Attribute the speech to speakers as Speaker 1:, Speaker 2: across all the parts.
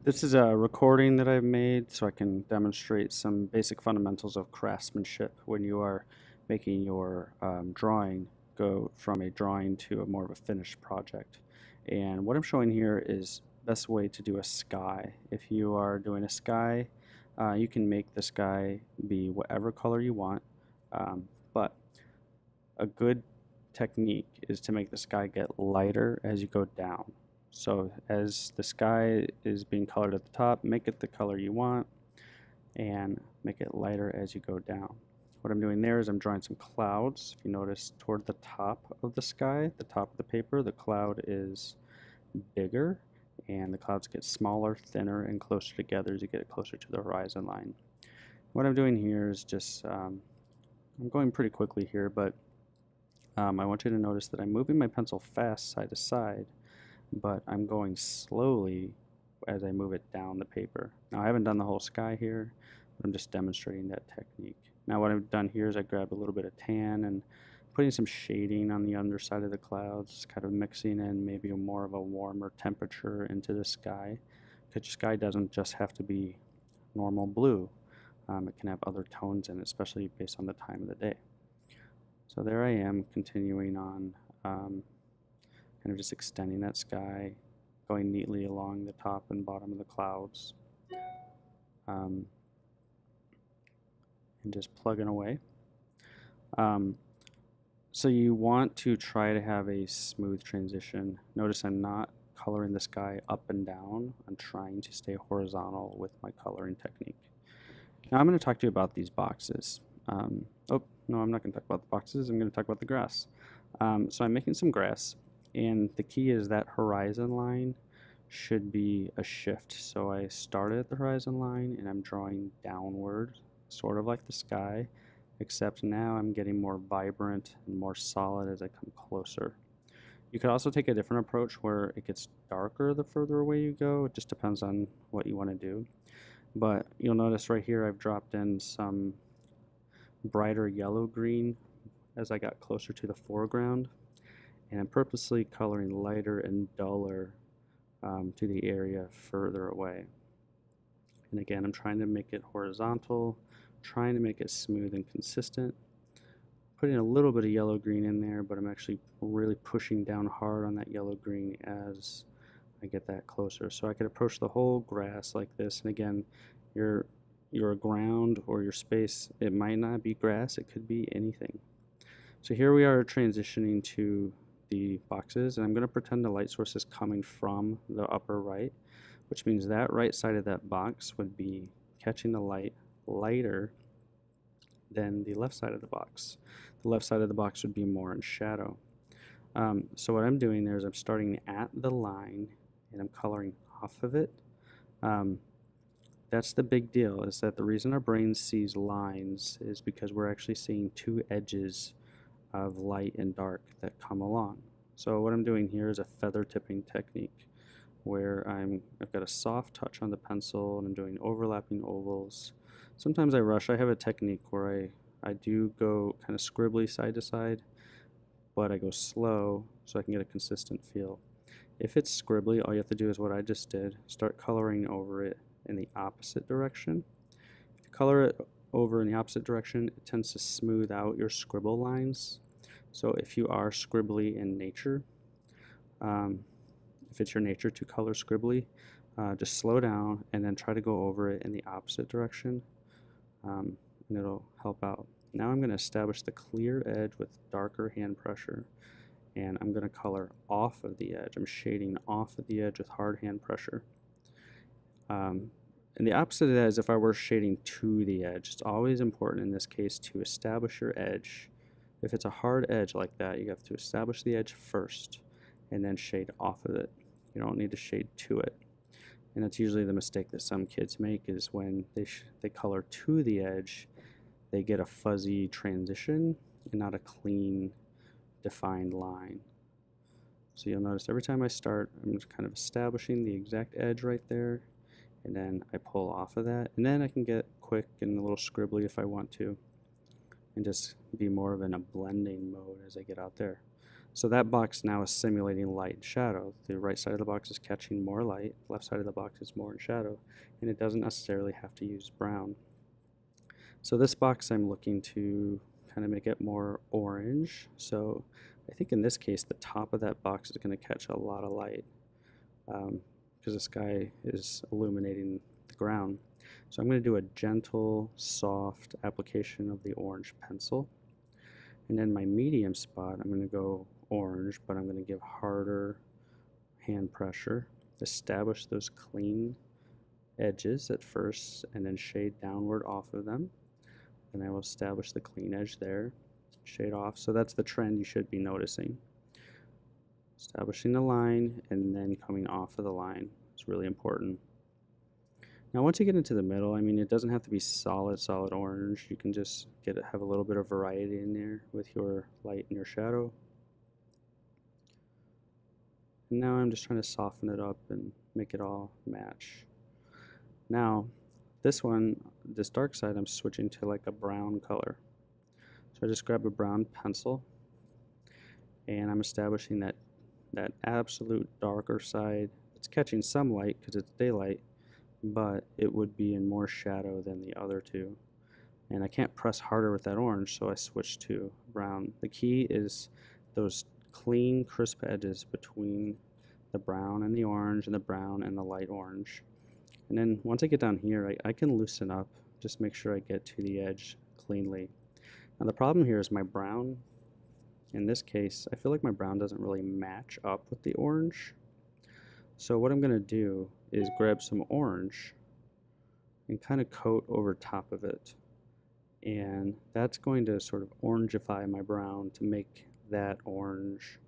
Speaker 1: This is a recording that I've made so I can demonstrate some basic fundamentals of craftsmanship when you are making your drawing go from a drawing to a more of a finished project. And what I'm showing here is best way to do a sky. If you are doing a sky, you can make the sky be whatever color you want, but a good technique is to make the sky get lighter as you go down. So as the sky is being colored at the top, make it the color you want and make it lighter as you go down. What I'm doing there is I'm drawing some clouds. If you notice toward the top of the sky, the top of the paper, the cloud is bigger and the clouds get smaller, thinner, and closer together as you get closer to the horizon line. What I'm doing here is just, I'm going pretty quickly here, but I want you to notice that I'm moving my pencil fast side to side, but I'm going slowly as I move it down the paper. Now I haven't done the whole sky here, but I'm just demonstrating that technique. Now what I've done here is I grabbed a little bit of tan and putting some shading on the underside of the clouds, kind of mixing in maybe more of a warmer temperature into the sky, because your sky doesn't just have to be normal blue. It can have other tones in it, especially based on the time of the day. So there I am continuing on, kind of just extending that sky, going neatly along the top and bottom of the clouds, and just plugging away. So you want to try to have a smooth transition. Notice I'm not coloring the sky up and down. I'm trying to stay horizontal with my coloring technique. Now I'm going to talk to you about these boxes. Oh, no, I'm not going to talk about the boxes. I'm going to talk about the grass. So I'm making some grass, and the key is that horizon line should be a shift. So I started at the horizon line, and I'm drawing downward, sort of like the sky, except now I'm getting more vibrant and more solid as I come closer. You could also take a different approach where it gets darker the further away you go. It just depends on what you want to do. But you'll notice right here I've dropped in some brighter yellow-green as I got closer to the foreground, and I'm purposely coloring lighter and duller to the area further away. And again, I'm trying to make it horizontal, trying to make it smooth and consistent, putting a little bit of yellow-green in there, but I'm actually really pushing down hard on that yellow-green as I get that closer. So I could approach the whole grass like this, and again, your ground or your space, it might not be grass, it could be anything. So here we are transitioning to the boxes, and I'm going to pretend the light source is coming from the upper right, which means that right side of that box would be catching the light lighter than the left side of the box. The left side of the box would be more in shadow. So what I'm doing there is I'm starting at the line and I'm coloring off of it. That's the big deal, is that the reason our brain sees lines is because we're actually seeing two edges of light and dark that come along. So what I'm doing here is a feather tipping technique where I've got a soft touch on the pencil and I'm doing overlapping ovals. Sometimes I rush. I have a technique where I do go kind of scribbly side to side, but I go slow so I can get a consistent feel. If it's scribbly, all you have to do is what I just did, start coloring over it in the opposite direction. If you color it over in the opposite direction, it tends to smooth out your scribble lines. So if you are scribbly in nature, if it's your nature to color scribbly, just slow down and then try to go over it in the opposite direction, and it'll help out. Now I'm going to establish the clear edge with darker hand pressure, and I'm going to color off of the edge. I'm shading off of the edge with hard hand pressure. And the opposite of that is if I were shading to the edge. It's always important in this case to establish your edge. If it's a hard edge like that, you have to establish the edge first and then shade off of it. You don't need to shade to it. And that's usually the mistake that some kids make, is when they color to the edge, they get a fuzzy transition and not a clean, defined line. So you'll notice every time I start, I'm just kind of establishing the exact edge right there, and then I pull off of that, and then I can get quick and a little scribbly if I want to, and just be more of in a blending mode as I get out there. So that box now is simulating light and shadow. The right side of the box is catching more light, the left side of the box is more in shadow, and it doesn't necessarily have to use brown. So this box I'm looking to kind of make it more orange. So I think in this case the top of that box is going to catch a lot of light because the sky is illuminating the ground. So I'm going to do a gentle, soft application of the orange pencil. And then my medium spot, I'm going to go orange, but I'm going to give harder hand pressure, establish those clean edges at first, and then shade downward off of them. And I will establish the clean edge there, shade off. So that's the trend you should be noticing. Establishing the line and then coming off of the line is really important. Now once you get into the middle, I mean, it doesn't have to be solid orange. You can just have a little bit of variety in there with your light and your shadow. And now I'm just trying to soften it up and make it all match. Now this one, this dark side, I'm switching to like a brown color. So I just grab a brown pencil and I'm establishing that absolute darker side. It's catching some light because it's daylight, but it would be in more shadow than the other two. And I can't press harder with that orange, so I switch to brown. The key is those clean, crisp edges between the brown and the orange and the brown and the light orange. And then once I get down here, I can loosen up, just make sure I get to the edge cleanly. Now the problem here is my brown, in this case, I feel like my brown doesn't really match up with the orange. So what I'm going to do is grab some orange and kind of coat over top of it. And that's going to sort of orangify my brown to make that orange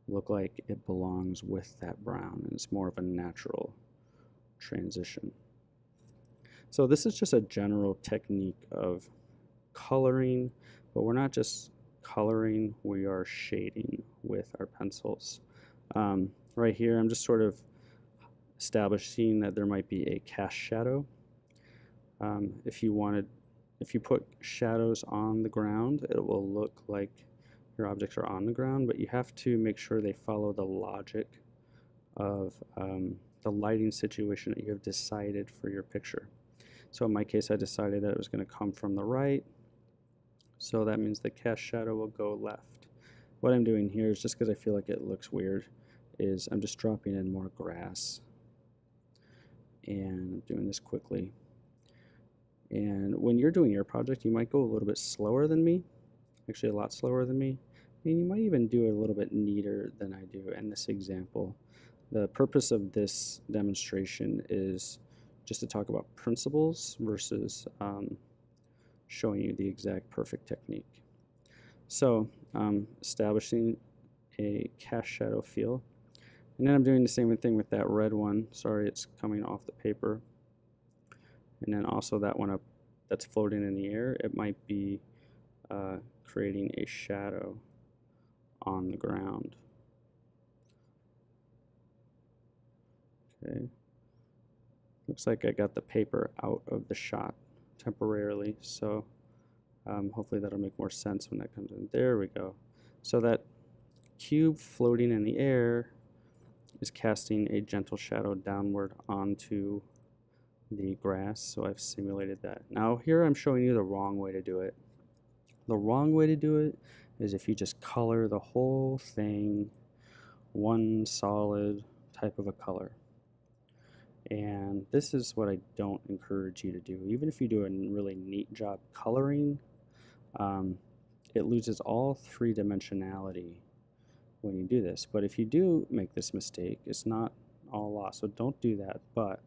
Speaker 1: look like it belongs with that brown, and it's more of a natural transition. So this is just a general technique of coloring, but we're not just coloring, we are shading with our pencils. Right here I'm just sort of establishing that there might be a cast shadow. If you put shadows on the ground, it will look like your objects are on the ground, but you have to make sure they follow the logic of the lighting situation that you have decided for your picture. So in my case, I decided that it was going to come from the right, so that means the cast shadow will go left. What I'm doing here is, just because I feel like it looks weird, is I'm just dropping in more grass, and I'm doing this quickly. And when you're doing your project, you might go a little bit slower than me, actually a lot slower than me, and you might even do it a little bit neater than I do in this example. The purpose of this demonstration is just to talk about principles versus showing you the exact perfect technique. So establishing a cast shadow feel, and then I'm doing the same thing with that red one. Sorry, it's coming off the paper. And then also that one up that's floating in the air, it might be creating a shadow on the ground. Okay, looks like I got the paper out of the shot temporarily, so hopefully that'll make more sense when that comes in. There we go. So that cube floating in the air is casting a gentle shadow downward onto the grass, so I've simulated that. Now here I'm showing you the wrong way to do it. The wrong way to do it is if you just color the whole thing one solid type of a color. And this is what I don't encourage you to do. Even if you do a really neat job coloring, it loses all three-dimensionality when you do this. But if you do make this mistake, it's not all lost, so don't do that. But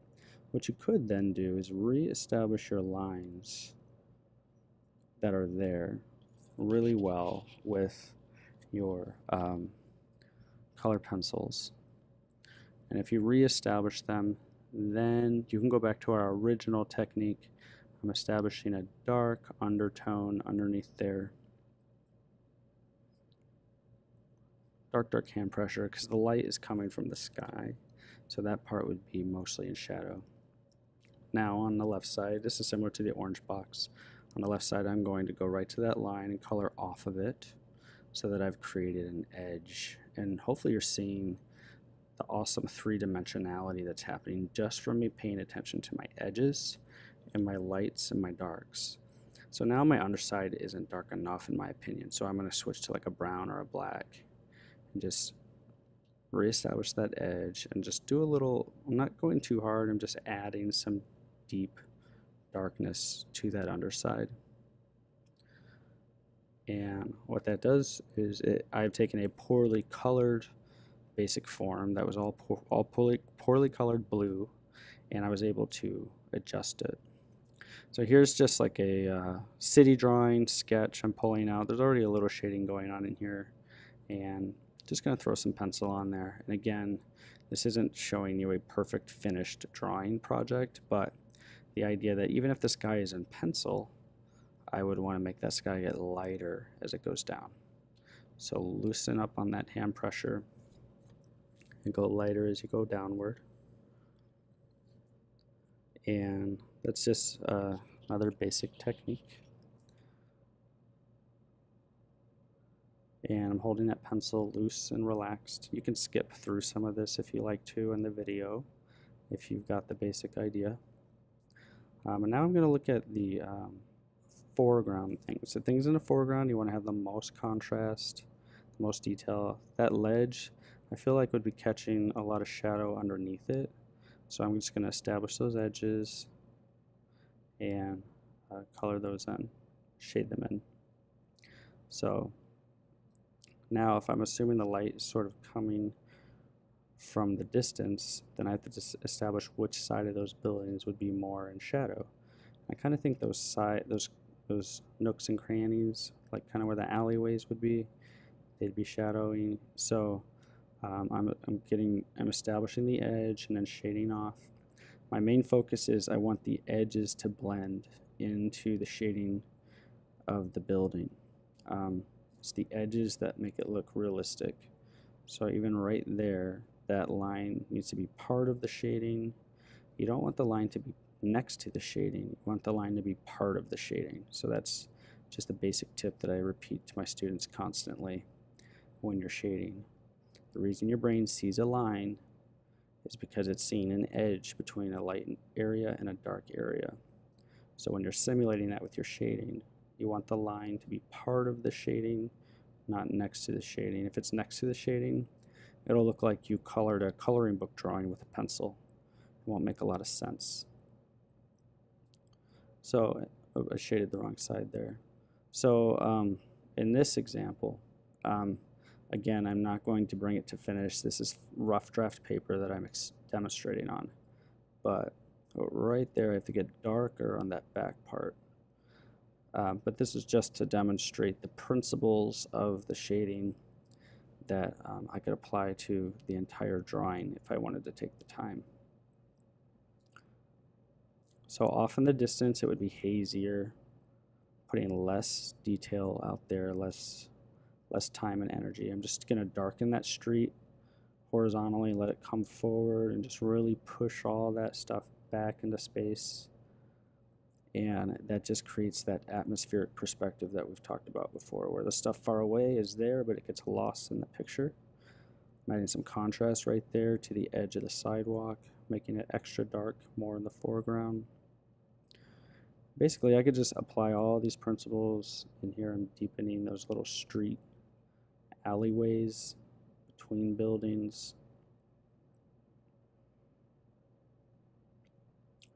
Speaker 1: what you could then do is re-establish your lines that are there really well with your color pencils. And if you re-establish them, then you can go back to our original technique. I'm establishing a dark undertone underneath there. Dark hand pressure, because the light is coming from the sky. So that part would be mostly in shadow. Now on the left side, this is similar to the orange box. On the left side, I'm going to go right to that line and color off of it. so that I've created an edge. And hopefully you're seeing the awesome three-dimensionality that's happening just from me paying attention to my edges and my lights and my darks. So now my underside isn't dark enough in my opinion, so I'm going to switch to like a brown or a black and just reestablish that edge and just do a little, I'm not going too hard, I'm just adding some deep darkness to that underside. And what that does is I've taken a poorly colored basic form that was all poorly colored blue, and I was able to adjust it. So here's just like a city drawing sketch I'm pulling out. There's already a little shading going on in here, and just going to throw some pencil on there. And again, this isn't showing you a perfect finished drawing project, but the idea that even if the sky is in pencil, I would want to make that sky get lighter as it goes down. So loosen up on that hand pressure and go lighter as you go downward. And that's just another basic technique. And I'm holding that pencil loose and relaxed. You can skip through some of this if you like to in the video, if you've got the basic idea. And now I'm going to look at the foreground things. So things in the foreground, you want to have the most contrast, the most detail. That ledge, I feel like would be catching a lot of shadow underneath it. So I'm just going to establish those edges and color those in, shade them in. So now if I'm assuming the light is sort of coming from the distance, then I have to just establish which side of those buildings would be more in shadow. I kind of think those nooks and crannies, like kind of where the alleyways would be, they'd be shadowing. So I'm establishing the edge and then shading off. My main focus is I want the edges to blend into the shading of the building. It's the edges that make it look realistic. So even right there, that line needs to be part of the shading. You don't want the line to be next to the shading. You want the line to be part of the shading. So that's just a basic tip that I repeat to my students constantly when you're shading. The reason your brain sees a line is because it's seeing an edge between a light area and a dark area. So when you're simulating that with your shading, you want the line to be part of the shading, not next to the shading. If it's next to the shading, it'll look like you colored a coloring book drawing with a pencil. It won't make a lot of sense. So I shaded the wrong side there. So in this example, again, I'm not going to bring it to finish. This is rough draft paper that I'm demonstrating on. But right there, I have to get darker on that back part. But this is just to demonstrate the principles of the shading that I could apply to the entire drawing if I wanted to take the time. So off in the distance, it would be hazier, putting less detail out there, less time and energy. I'm just going to darken that street horizontally, let it come forward, and just really push all that stuff back into space. And that just creates that atmospheric perspective that we've talked about before, where the stuff far away is there, but it gets lost in the picture. I'm adding some contrast right there to the edge of the sidewalk, making it extra dark, more in the foreground. Basically, I could just apply all these principles in here. I'm deepening those little street alleyways between buildings.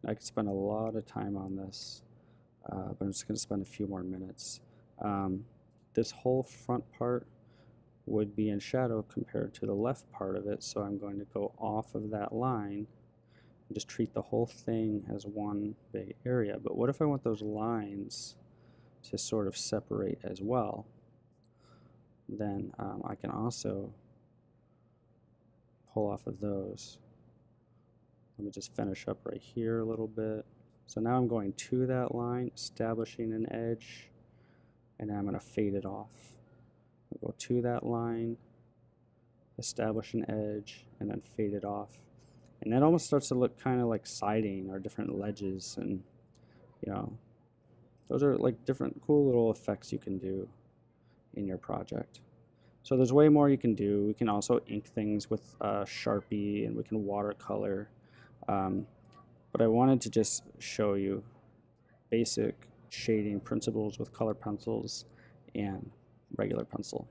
Speaker 1: I could spend a lot of time on this, but I'm just going to spend a few more minutes. This whole front part would be in shadow compared to the left part of it, so I'm going to go off of that line and just treat the whole thing as one big area. But what if I want those lines to sort of separate as well? Then I can also pull off of those. Let me just finish up right here a little bit. So now I'm going to that line, establishing an edge, and now I'm going to fade it off. I'll go to that line, establish an edge, and then fade it off. And that almost starts to look kind of like siding or different ledges, and you know, those are like different cool little effects you can do in your project. So there's way more you can do. We can also ink things with Sharpie, and we can watercolor. Um, but I wanted to just show you basic shading principles with color pencils and regular pencil.